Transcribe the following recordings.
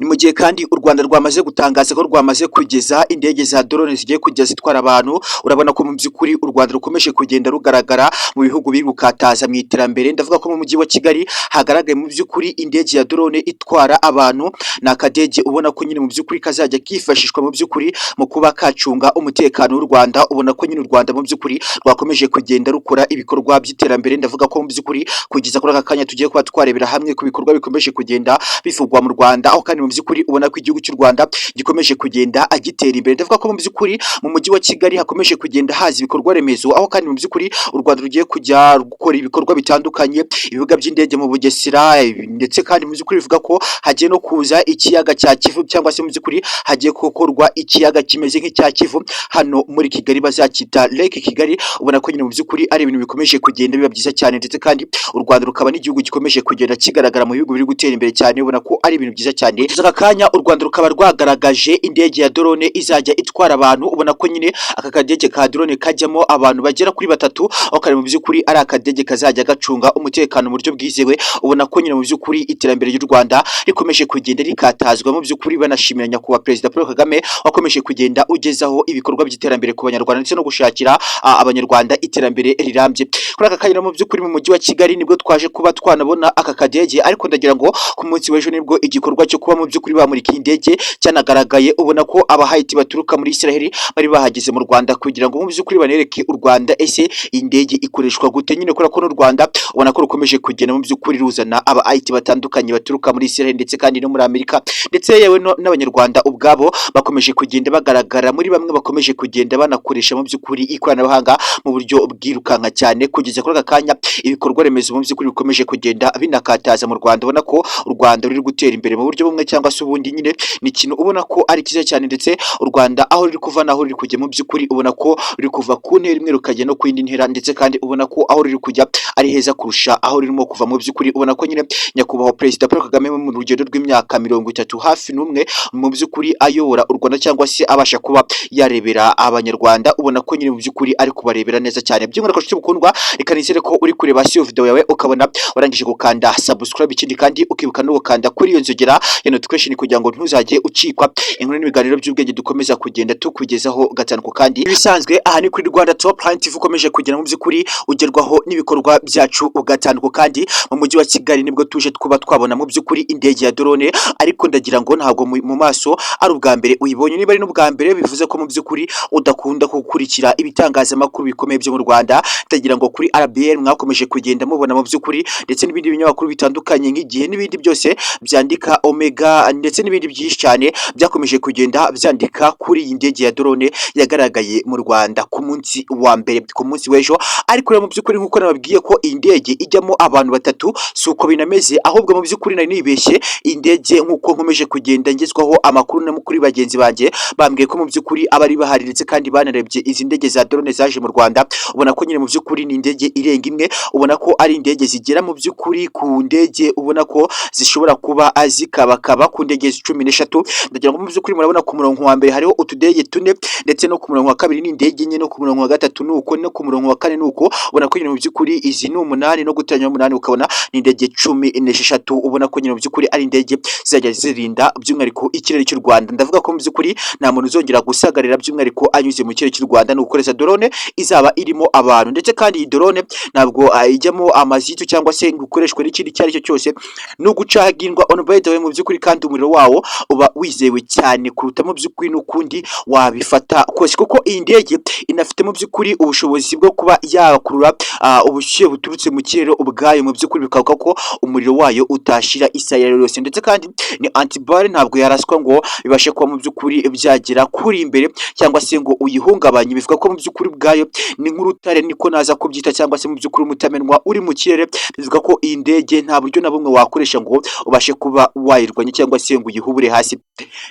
Ni mu gihe kandi u Rwanda rwamaze gutangaza ko rwamaze kugeza indege za drone zigiye kujya zitwara abantu, urabona ko mu by'ukuri u Rwanda rukomeje kugenda rugaragara mu bihugu biri gukataza mu iterambere. Ndavuga ko mu mujyi wa Kigali hagaragaye mu by'ukuri indege ya drone itwara abantu. Ni akadege ubona ko nyine mu by'ukuri kazajya kifashishwa mu by'ukuri mu kuba kacunga umutekano w'u Rwanda. Ubona ko nyine u Rwanda mu by'ukuri rwakomeje kugenda rukora ibikorwa by'iterambere. Ndavuga ko mu by'ukuri kugeza kuri aka kanya tugiye kuba twarebera hamwe ku bikorwa bikomeje kugenda bivugwa mu Rwanda, aho kandi mu by'ukuri ubona ko igihugu cy'u Rwanda gikomeje kugenda agitera imbere. Ndavuga ko mu by'ukuri mu mujyi wa Kigali hakomeje kugenda haza ibikorwa remezo, aho kandi mu by'ukuri u Rwanda rugiye kujya gukora ibikorwa bitandukanye, ibibuga by'indege mu Bugesera, ndetse kandi mu by'ukuri bivuga ko hagiye no kuza ikiyaga cya Kivu, cyangwa se mu by'ukuri hagiye gukorwa ikiyaga kimeze nk'icya Kivu hano muri Kigali bazacyita Lake Kigali. Ubona ko nyine mu by'ukuri ari ibintu bikomeje kugenda biba byiza cyane, ndetse kandi u Rwanda rukaba n'igihugu gikomeje kugenda kigaragara mu bihugu biri gutera imbere cyane. Ubona ko ari ibintu byiza cyane. Aka kanya u Rwanda rukaba rwagaragaje indege ya drone izajya itwara abantu. Ubona ko nyine aka kadege ka drone kajyamo abantu bagera kuri batatu, aho kari mu by'ukuri ari akadege kazajya gacunga umutekano mu buryo bwizewe. Ubona ko nyine mu by'ukuri iterambere ry'u Rwanda rikomeje kugenda rikatazwa, mu by'ukuri banashimira nyakubahwa Perezida Paul Kagame wakomeje kugenda ugezaho ibikorwa by'iterambere ku Banyarwanda, ndetse no gushakira Abanyarwanda iterambere rirambye. Kuri aka kanya mu by'ukuri mu mujyi wa Kigali nibwo twaje kuba twanabona aka kadege, ariko ndagira ngo ku munsi w'ejo nibwo igikorwa cyo kuba mu by'ukuri bamurika indege cyanagaragaye. Ubona ko abahayiti baturuka muri Israel bari bahageze mu Rwanda kugira ngo mu by'ukuri banereke u Rwanda ese indege ikoreshwa gute. Nyine kubera ko n'u Rwanda ubona ko rukomeje kugenda mu by'ukuri ruzana abahayiti batandukanye baturuka muri Israel, ndetse kandi no muri Amerika, ndetse yewe n'Abanyarwanda ubwabo bakomeje kugenda bagaragara muri bamwe bakomeje kugenda banakoresha mu by'ukuri ikoranabuhanga mu buryo bwirukanka cyane. Kugeza kuri aka kanya ibikorwa remezo mu by'ukuri bikomeje kugenda binakataza mu Rwanda. Ubona ko u Rwanda ruri gutera imbere mu buryo bumwe cyangwa se ubundi. Nyine ni ikintu ubona ko ari cyiza cyane, ndetse u Rwanda aho ruri kuva naho ruri kujya mu by'ukuri ubona ko ruri kuva ku ntera imwe rukajya no ku yindi ntera, ndetse kandi ubona ko aho ruri kujya ari heza kurusha aho rurimo kuva. Mu by'ukuri ubona ko nyine nyakubahwa Perezida Paul Kagame mu rugendo rw'imyaka 30 hafi n'umwe mu by'ukuri ayobora u Rwanda, cyangwa se abasha kuba yarebera Abanyarwanda. Ubona ko nyine mu by'ukuri ari kubarebera neza cyane. By'umwihariko nshuti mukundwa, reka nizere ko uri kureba iyo video yawe ukabona warangije gukanda subscribe, ikindi kandi ukibuka no gukanda kuri iyo nzogera ya notification kugira ngo ntuzajye ucikwa inkuru n'ibiganiro by'ubwenge dukomeza kugenda tukugezaho gatanu ku kandi. Ibisanzwe aha ni kuri Rwanda Top Line TV ukomeje kugenda mu by'ukuri ugerwaho n'ibikorwa byacu gatanu ku kandi. Mu mujyi wa Kigali nibwo tuje kuba twabona mu by'ukuri indege ya drone, ariko ndagira ngo ntabwo mu maso ari ubwa mbere uyibonye. Niba ari n'ubwa mbere bivuze ko mu by'ukuri udakunda gukurikira ibitangazamakuru bikomeye byo mu Rwanda. Ndagira ngo kuri RBN mwakomeje kugenda mubona mu by'ukuri, ndetse n'ibindi binyamakuru bitandukanye nk'igihe n'ibindi byose byandika Omega, ndetse n'ibindi byinshi cyane byakomeje kugenda byandika kuri iyi ndege ya drone yagaragaye mu Rwanda ku munsi wa mbere, ku munsi w'ejo. Ariko mu by'ukuri nk'uko nababwiye ko iyi ndege ijyamo abantu batatu, si uko binameze, ahubwo mu by'ukuri nari nibeshye. Iyi ndege nk'uko nkomeje kugenda ngezwaho amakuru no kuri bagenzi banjye bambwiye ko mu by'ukuri abari bahari, ndetse kandi banarebye izi ndege za drone zaje mu Rwanda. Ubona ko nyine mu by'ukuri ni indege irenga imwe, ubona ko ari indege zigera mu by'ukuri ku ndege, ubona ko zishobora kuba zikabakaba ku ndege 13. Ndagira ngo mu by'ukuri murabona ku murongo wa mbere hariho utudege 4, ndetse no ku murongo wa kabiri ni indege enye, no ku murongo wa gatatu nuko, no ku murongo wa kane nuko. Ubona ko nyine mu by'ukuri izi ni 8 no guteranya 8 ukabona ni indege 16. Ubona ko nyine mu by'ukuri ari indege zizajya zirinda by'umwihariko ikirere cy'u Rwanda. Ndavuga ko mu by'ukuri nta muntu uzongera gusagarira by'umwihariko anyuze mu kirere cy'u Rwanda. Ni ukoresha drone izaba irimo abantu, ndetse kandi iyi drone ntabwo ijyamo amazitu cyangwa se gukoreshwa n'ikindi icyo ari cyo cyose. No gucagingwa on by the way mu by'ukuri, kandi umuriro wawo uba wizewe cyane kuruta mu by'ukuri n'ukundi wabifata kose, kuko iyi ndege inafite mu by'ukuri ubushobozi bwo kuba yakurura ubushyuhe buturutse mu kirere ubwayo. Mu by'ukuri bikavuga ko umuriro wayo utashira isaha yose, ndetse kandi ni antibare, ntabwo yaraswa ngo bibashe kuba mu by'ukuri byagera kuri imbere cyangwa se ngo uyihungabanye. Bivuga ko mu by'ukuri bwayo ni nk'urutare, niko naza kubyita, cyangwa se mu by'ukuri umutamenwa uri mu kirere. Bivuga ko iyi ndege nta buryo na bumwe wakoresha ngo ubashe kuba wayirwanya cyangwa se ngo uyihubure hasi.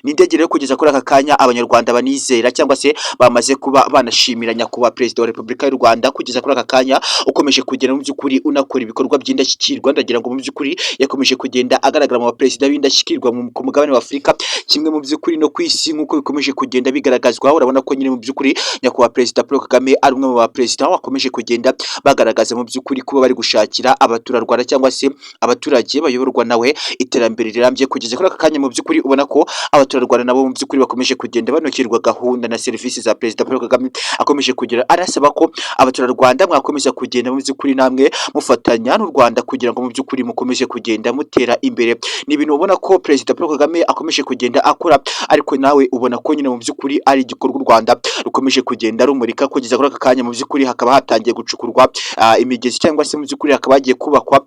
Ni indege rero kugeza kuri aka kanya Abanyarwanda banizera cyangwa se bamaze kuba banashimira nyakubahwa Perezida wa Repubulika y'u Rwanda kugeza kuri aka kanya ukomeje kugenda mu by'ukuri unakora ibikorwa by'indashyikirwa. Ndagira ngo mu by'ukuri yakomeje kugenda agaragara mu baperezida b'indashyikirwa ku mugabane wa Afurika, kimwe mu by'ukuri no ku isi nk'uko bikomeje kugenda bigaragazwa. Urabona ko nyine mu by'ukuri nyakubahwa Perezida Paul Kagame ari umwe mu baperezida wakomeje kugenda bagaragaza mu by'ukuri kuba bari gushakira abaturarwanda cyangwa se abaturage bayoborwa nawe iterambere rirambye. Kugeza kuri aka kanya mu by'ukuri ubona ko abaturarwanda nabo mu by'ukuri bakomeje kugenda banokirwa gahunda na serivisi za Perezida Paul Kagame akomeje kugira, arasaba ko abaturarwanda mwakomeza kugenda mu by'ukuri namwe mufatanya n'u Rwanda kugira ngo mu by'ukuri mukomeje kugenda mutera imbere. Ni ibintu ubona ko Perezida Paul Kagame akomeje kugenda akora, ariko nawe ubona ko nyine mu by'ukuri ari igikorwa u Rwanda rukomeje kugenda rumurika. Kugeza kuri aka kanya mu by'ukuri hakaba hatangiye gucukurwa imigezi cyangwa se mu by'ukuri hakaba hagiye kubakwa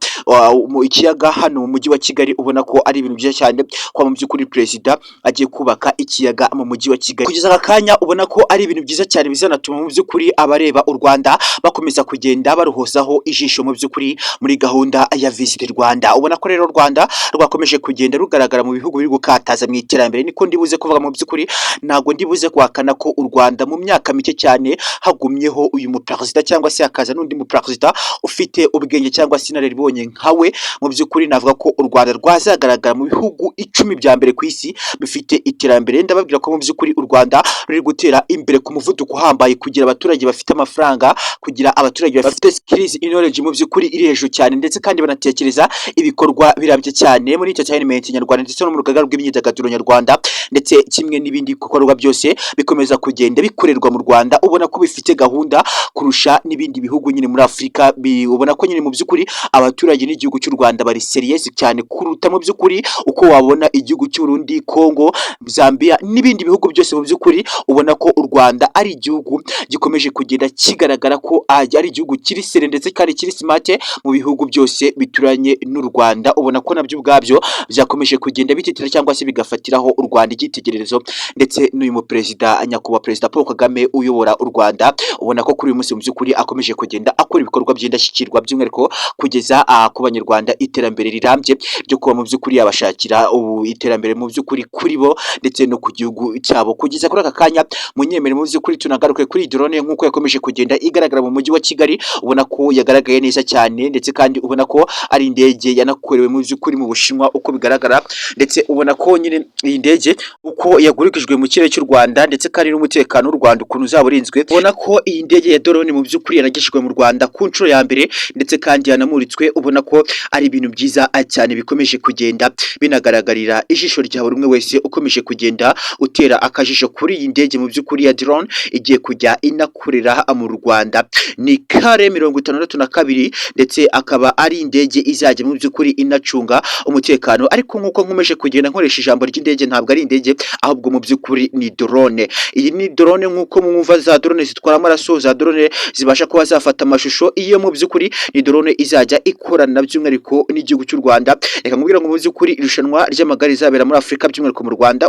ikiyaga hano mu mujyi wa Kigali. Ubona ko ari ibintu byiza cyane ko mu by'ukuri Perezida agiye kubaka ikiyaga mu mujyi wa Kigali. Kugeza aka kanya ubona ko ari ibintu byiza cyane bizanatuma mu by'ukuri abareba u Rwanda bakomeza kugenda baruhozaho ijisho mu by'ukuri muri gahunda ya Visit Rwanda. Ubona ko rero u Rwanda rwakomeje kugenda rugaragara mu bihugu biri gukataza mu iterambere. Niko ndibuze kuvuga mu by'ukuri, ntago ndibuze guhakana ko u Rwanda mu myaka mike cyane hagumyeho uyu muperezida cyangwa se hakaza n'undi muperezida ufite ubwenge cyangwa se inararibonye nkawe. Mu by'ukuri navuga ko u Rwanda rwazagaragara mu bihugu 10 bya mbere ku isi bifite iterambere. Ndababwira ko mu by'ukuri u Rwanda ruri gutera imbere ku muvuduko uhambaye, kugira abaturage bafite amafaranga, kugira abaturage bafite skills knowledge mu by'ukuri iri hejuru cyane, ndetse kandi banatekereza ibikorwa birambye cyane muri entertainment nyarwanda ndetse no mu rugaga rw'imyidagaduro nyarwanda, ndetse kimwe n'ibindi bikorwa byose bikomeza kugenda bikorerwa mu Rwanda. Ubona ko bifite gahunda kurusha n'ibindi bihugu nyine muri Afurika. Ubona ko nyine mu by'ukuri abaturage n'igihugu cy'u Rwanda bari serious cyane kuruta mu by'ukuri uko wabona igihugu cy'u Burundi, Congo, Zambia n'ibindi bihugu byose. Mu by'ukuri ubona ko u Rwanda ari igihugu gikomeje kugenda kigaragara ko ari igihugu kiri sere ndetse kandi kiri smart mu bihugu byose bituranye n'u Rwanda. Ubona ko nabyo ubwabyo byakomeje kugenda bititira cyangwa se bigafatiraho u Rwanda igitegererezo, ndetse n'uyu mu Perezida nyakubahwa Perezida Paul Kagame uyobora u Rwanda. Ubona ko kuri uyu munsi mu by'ukuri akomeje kugenda akora ibikorwa by'indashyikirwa, by'umwihariko kugeza ku banyarwanda iterambere rirambye ryo kuba mu by'ukuri yabashakira iterambere mu by'ukuri kuri bo ndetse no ku gihugu cyabo. Kugeza kuri aka kanya munyemere mu by'ukuri tunagaruke kuri drone nk'uko yakomeje kugenda igaragara mu mujyi wa Kigali. Ubona ko yagaragaye neza cyane, ndetse kandi ubona ko ari indege yanakorewe mu by'ukuri mu Bushinwa uko bigaragara, ndetse ubona ko nyine iyi ndege uko yagurikijwe mu kirere cy'u Rwanda, ndetse kandi n'umutekano w'u Rwanda ukuntu uzaba urinzwe. Ubona ko iyi ndege ya drone mu by'ukuri yanagishijwe mu Rwanda ku nshuro ya mbere, ndetse kandi yanamuritswe. Ubona ko ari ibintu byiza cyane bikomeje kugenda binagaragarira ijisho rya buri umwe wese ukomeje kugenda utera akajisho kuri iyi ndege mu by'ukuri ya drone igiye kujya inakorera mu Rwanda. Ni kare 62, ndetse akaba ari indege izajya mu by'ukuri inacunga umutekano. Ariko nk'uko nkomeje kugenda nkoresha ijambo ry'indege, ntabwo ari indege ahubwo mu by'ukuri ni drone. Iyi ni drone nk'uko mwumva za drone zitwara amaraso, za drone zibasha kuba zafata amashusho. Iyo mu by'ukuri ni drone izajya ikorana by'umwihariko n'igihugu cy'u Rwanda. Reka nkubwira ngo mu by'ukuri irushanwa ry'amagare izabera muri Afurika by'umwihariko mu Rwanda